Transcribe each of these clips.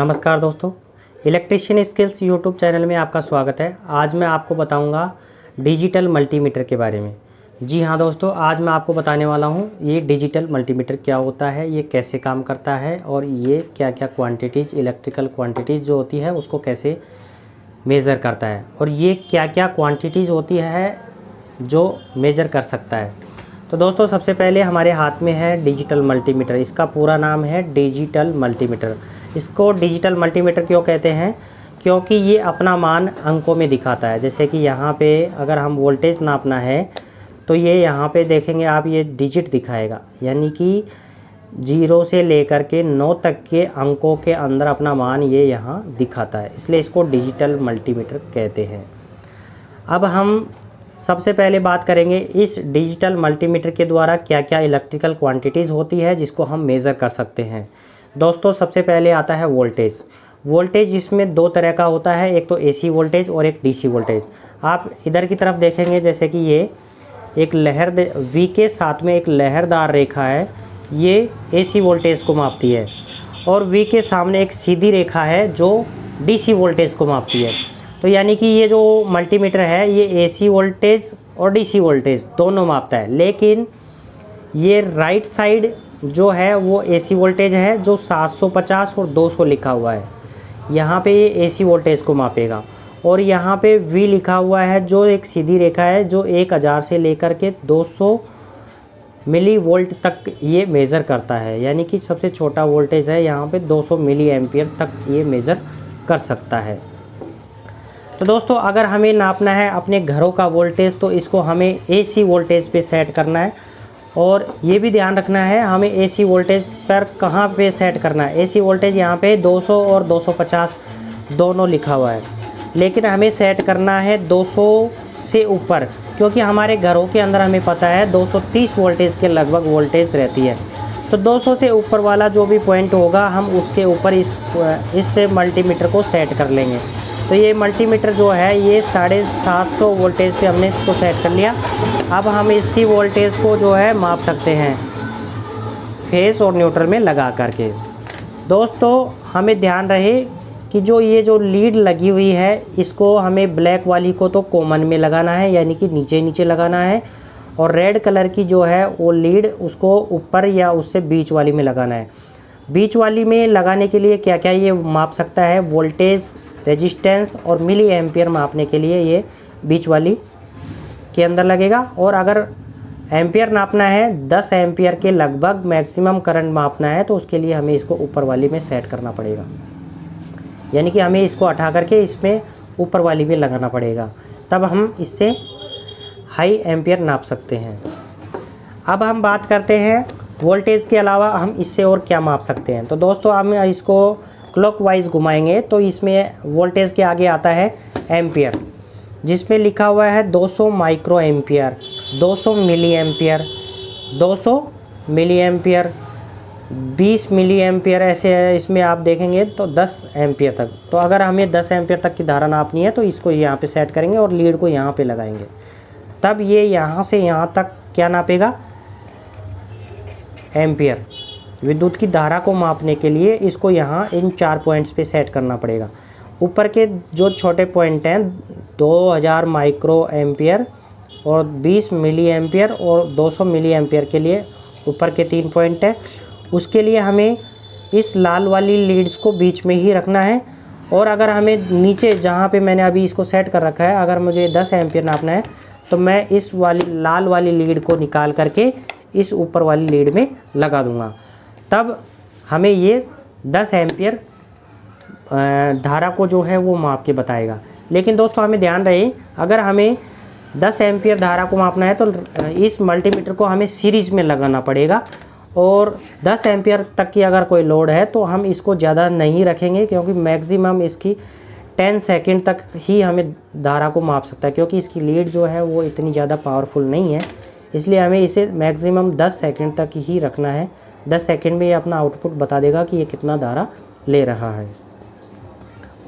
नमस्कार दोस्तों, electrician skills YouTube channel में आपका स्वागत है। आज मैं आपको बताऊंगा डिजिटल मल्टीमीटर के बारे में। जी हाँ दोस्तों, आज मैं आपको बताने वाला हूं ये डिजिटल मल्टीमीटर क्या होता है, ये कैसे काम करता है और ये क्या क्या क्वांटिटीज़, इलेक्ट्रिकल क्वांटिटीज़ जो होती है उसको कैसे मेज़र करता है और ये क्या क्या क्वांटिटीज़ होती है जो मेज़र कर सकता है। तो दोस्तों, सबसे पहले हमारे हाथ में है डिजिटल मल्टीमीटर। इसका पूरा नाम है डिजिटल मल्टीमीटर। इसको डिजिटल मल्टीमीटर क्यों कहते हैं? क्योंकि ये अपना मान अंकों में दिखाता है। जैसे कि यहाँ पे अगर हम वोल्टेज नापना है तो ये यहाँ पे देखेंगे आप, ये डिजिट दिखाएगा, यानी कि 0 से लेकर के 9 तक के अंकों के अंदर अपना मान ये यहाँ दिखाता है, इसलिए इसको डिजिटल मल्टीमीटर कहते हैं। अब हम सबसे पहले बात करेंगे इस डिजिटल मल्टीमीटर के द्वारा क्या क्या इलेक्ट्रिकल क्वांटिटीज़ होती है जिसको हम मेज़र कर सकते हैं। दोस्तों, सबसे पहले आता है वोल्टेज। वोल्टेज इसमें दो तरह का होता है, एक तो एसी वोल्टेज और एक डीसी वोल्टेज। आप इधर की तरफ देखेंगे, जैसे कि ये एक लहर वी के साथ में एक लहरदार रेखा है, ये एसी वोल्टेज को मापती है, और वी के सामने एक सीधी रेखा है जो डीसी वोल्टेज को मापती है। तो यानी कि ये जो मल्टीमीटर है ये एसी वोल्टेज और डीसी वोल्टेज दोनों मापता है, लेकिन ये राइट साइड जो है वो एसी वोल्टेज है जो 750 और 200 लिखा हुआ है, यहाँ पे ये एसी वोल्टेज को मापेगा। और यहाँ पे वी लिखा हुआ है जो एक सीधी रेखा है जो 1000 से लेकर के 200 मिली वोल्ट तक ये मेज़र करता है, यानी कि सबसे छोटा वोल्टेज है यहाँ पे 200 मिली एम्पियर तक ये मेज़र कर सकता है। तो दोस्तों, अगर हमें नापना है अपने घरों का वोल्टेज तो इसको हमें एसी वोल्टेज पे सेट करना है, और ये भी ध्यान रखना है हमें एसी वोल्टेज पर कहाँ पे सेट करना है। एसी वोल्टेज यहाँ पे 200 और 250 दोनों लिखा हुआ है, लेकिन हमें सेट करना है 200 से ऊपर, क्योंकि हमारे घरों के अंदर हमें पता है 230 वोल्टेज के लगभग वोल्टेज रहती है। तो 200 से ऊपर वाला जो भी पॉइंट होगा हम उसके ऊपर इस मल्टीमीटर को सेट कर लेंगे। तो ये मल्टीमीटर जो है ये 750 वोल्टेज पे हमने इसको सेट कर लिया। अब हम इसकी वोल्टेज को जो है माप सकते हैं फेस और न्यूट्रल में लगा करके। दोस्तों, हमें ध्यान रहे कि जो लीड लगी हुई है इसको हमें ब्लैक वाली को तो कॉमन में लगाना है, यानी कि नीचे नीचे लगाना है, और रेड कलर की जो है वो लीड उसको ऊपर या उससे बीच वाली में लगाना है। बीच वाली में लगाने के लिए क्या क्या ये माप सकता है? वोल्टेज, रेजिस्टेंस और मिली एम्पियर मापने के लिए ये बीच वाली के अंदर लगेगा। और अगर एम्पियर नापना है 10 एम्पियर के लगभग मैक्सिमम करंट मापना है तो उसके लिए हमें इसको ऊपर वाली में सेट करना पड़ेगा, यानी कि हमें इसको हटा करके इसमें ऊपर वाली में लगाना पड़ेगा, तब हम इससे हाई एम्पियर नाप सकते हैं। अब हम बात करते हैं वोल्टेज के अलावा हम इससे और क्या माप सकते हैं। तो दोस्तों, हम इसको क्लॉकवाइज घुमाएंगे तो इसमें वोल्टेज के आगे आता है एम्पियर, जिसमें लिखा हुआ है 200 micro ampere, 200 milli ampere, 200 milli ampere, 20 milli ampere, ऐसे है। इसमें आप देखेंगे तो 10 एम्पियर तक। तो अगर हमें 10 एम्पियर तक की धारा नापनी है तो इसको यहाँ पे सेट करेंगे और लीड को यहाँ पे लगाएंगे, तब ये यहाँ से यहाँ तक क्या नापेगा? एम्पियर। विद्युत की धारा को मापने के लिए इसको यहाँ इन 4 पॉइंट्स पे सेट करना पड़ेगा। ऊपर के जो छोटे पॉइंट हैं 2000 माइक्रो एम्पियर और 20 मिली एम्पियर और 200 मिली एम्पियर के लिए ऊपर के 3 पॉइंट हैं, उसके लिए हमें इस लाल वाली लीड्स को बीच में ही रखना है। और अगर हमें नीचे जहाँ पे मैंने अभी इसको सेट कर रखा है, अगर मुझे 10 एम्पियर नापना है तो मैं इस वाली लाल वाली लीड को निकाल करके इस ऊपर वाली लीड में लगा दूँगा, तब हमें ये 10 एम्पियर धारा को जो है वो माप के बताएगा। लेकिन दोस्तों, हमें ध्यान रहे अगर हमें 10 एम्पियर धारा को मापना है तो इस मल्टीमीटर को हमें सीरीज़ में लगाना पड़ेगा, और 10 एम्पियर तक की अगर कोई लोड है तो हम इसको ज़्यादा नहीं रखेंगे, क्योंकि मैक्सिमम इसकी 10 सेकंड तक ही हमें धारा को माप सकता है, क्योंकि इसकी लीड जो है वो इतनी ज़्यादा पावरफुल नहीं है, इसलिए हमें इसे मैक्सिमम 10 सेकंड तक ही रखना है। 10 सेकंड में ये अपना आउटपुट बता देगा कि ये कितना धारा ले रहा है।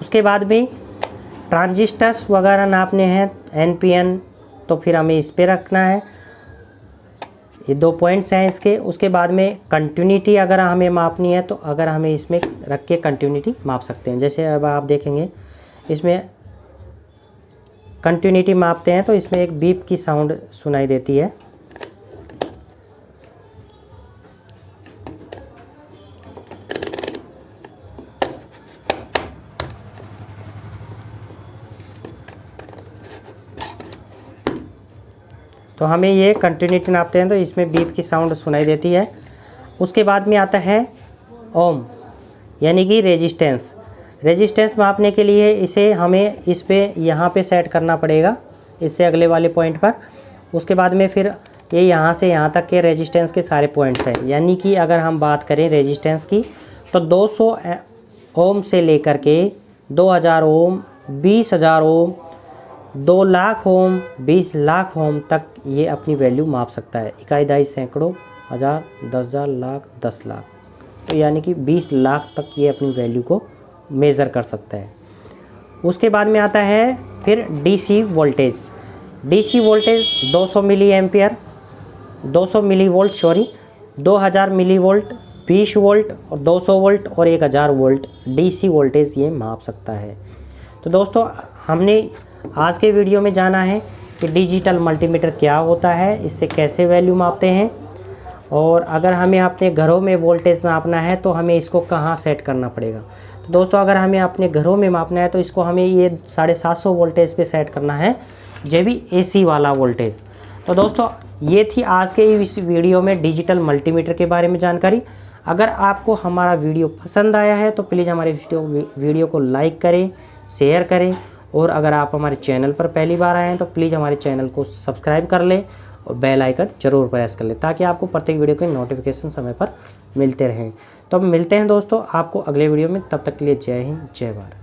उसके बाद भी ट्रांजिस्टर्स वगैरह नापने हैं, NPN, तो फिर हमें इस पे रखना है। ये 2 पॉइंट्स हैं इसके। उसके बाद में कंटिन्यूटी अगर हमें मापनी है तो अगर हमें इसमें रख के कंटिन्यूटी माप सकते हैं। जैसे अब आप देखेंगे इसमें कंटिन्यूटी मापते हैं तो इसमें एक बीप की साउंड सुनाई देती है। तो हमें ये कंटिन्यूटी नापते हैं तो इसमें बीप की साउंड सुनाई देती है। उसके बाद में आता है ओम यानी कि रेजिस्टेंस। रेजिस्टेंस मापने के लिए इसे हमें इस पे यहाँ पे सेट करना पड़ेगा, इससे अगले वाले पॉइंट पर। उसके बाद में फिर ये यहाँ से यहाँ तक के रेजिस्टेंस के सारे पॉइंट्स हैं। यानी कि अगर हम बात करें रेजिस्टेंस की तो 200 ओम से लेकर के 2000 ओम, 20,000 ओम, 2 लाख ओम, 20 लाख ओम तक ये अपनी वैल्यू माप सकता है। इकाई, दहाई, सैकड़ों, हज़ार, 10,000, लाख, 10 लाख, तो यानी कि 20 लाख तक ये अपनी वैल्यू को मेज़र कर सकता है। उसके बाद में आता है फिर DC voltage. DC voltage 200 milli ampere, 200 milli volt 2000 milli volt, 20 volt और 200 वोल्ट और 1000 वोल्ट डीसी वोल्टेज ये माप सकता है। तो दोस्तों हमने आज के वीडियो में जाना है कि डिजिटल मल्टीमीटर क्या होता है, इससे कैसे वैल्यू मापते हैं, और अगर हमें अपने घरों में वोल्टेज नापना है तो हमें इसको कहाँ सेट करना पड़ेगा। तो दोस्तों अगर हमें अपने घरों में मापना है तो इसको हमें ये 750 वोल्टेज पे सेट करना है, जो भी एसी वाला वोल्टेज। तो दोस्तों ये थी आज के इस वीडियो में डिजिटल मल्टीमीटर के बारे में जानकारी। अगर आपको हमारा वीडियो पसंद आया है तो प्लीज़ हमारे वीडियो को लाइक करें, शेयर करें, और अगर आप हमारे चैनल पर पहली बार आए हैं तो प्लीज़ हमारे चैनल को सब्सक्राइब कर लें और बेल आइकन ज़रूर प्रेस कर लें, ताकि आपको प्रत्येक वीडियो के नोटिफिकेशन समय पर मिलते रहें। तो अब मिलते हैं दोस्तों आपको अगले वीडियो में, तब तक के लिए जय हिंद, जय भारत।